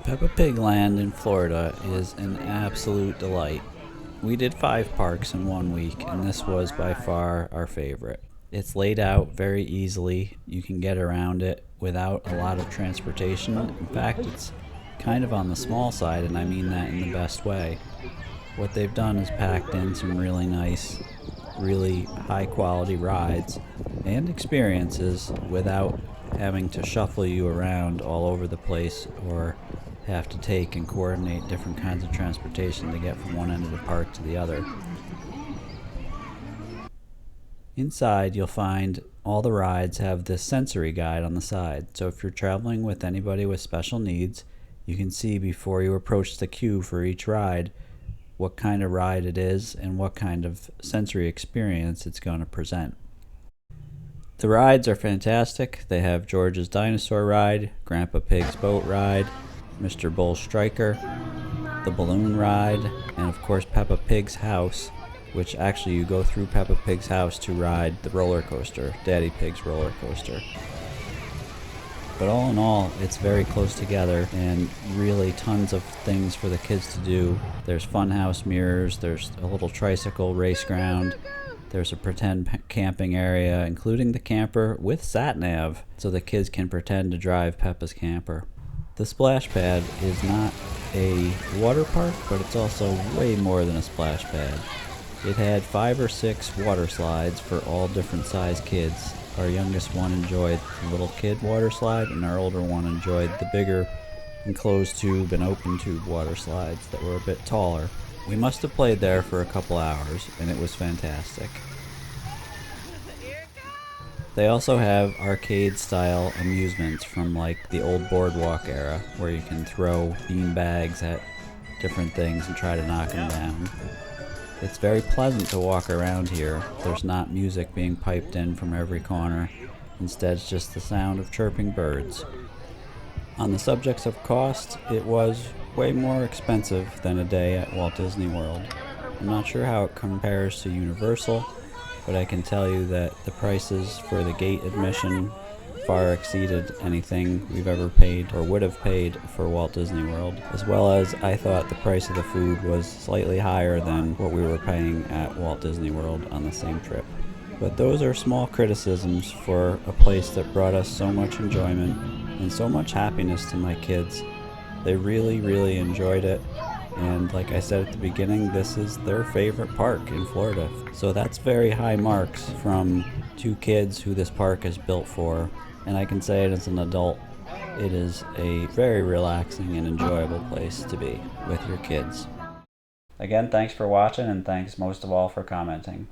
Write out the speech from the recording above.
Peppa Pig Land in Florida is an absolute delight. We did 5 parks in 1 week, and this was by far our favorite. It's laid out very easily. You can get around it without a lot of transportation. In fact, it's kind of on the small side, and I mean that in the best way. What they've done is packed in some really nice, really high quality rides and experiences without having to shuffle you around all over the place or have to take and coordinate different kinds of transportation to get from one end of the park to the other. Inside, you'll find all the rides have this sensory guide on the side, so if you're traveling with anybody with special needs, you can see before you approach the queue for each ride what kind of ride it is and what kind of sensory experience it's going to present. The rides are fantastic. They have George's Dinosaur Ride, Grandpa Pig's Boat Ride, Mr. Bull Striker, the Balloon Ride, and of course Peppa Pig's House, which actually you go through Peppa Pig's house to ride the roller coaster, Daddy Pig's roller coaster. But all in all, it's very close together and really tons of things for the kids to do. There's funhouse mirrors, there's a little tricycle race ground, there's a pretend camping area, including the camper with sat-nav, so the kids can pretend to drive Peppa's camper. The splash pad is not a water park, but it's also way more than a splash pad. It had 5 or 6 water slides for all different size kids. Our youngest one enjoyed the little kid water slide, and our older one enjoyed the bigger enclosed tube and open tube water slides that were a bit taller. We must have played there for a couple hours, and it was fantastic. They also have arcade-style amusements from like the old boardwalk era, where you can throw bean bags at different things and try to knock them down. It's very pleasant to walk around here. There's not music being piped in from every corner. Instead, it's just the sound of chirping birds. On the subjects of cost, it was way more expensive than a day at Walt Disney World. I'm not sure how it compares to Universal, but I can tell you that the prices for the gate admission far exceeded anything we've ever paid or would have paid for Walt Disney World, as well as I thought the price of the food was slightly higher than what we were paying at Walt Disney World on the same trip. But those are small criticisms for a place that brought us so much enjoyment and so much happiness to my kids. They really enjoyed it. And like I said at the beginning, this is their favorite park in Florida. So that's very high marks from 2 kids who this park is built for. And I can say it as an adult, it is a very relaxing and enjoyable place to be with your kids. Again, thanks for watching, and thanks most of all for commenting.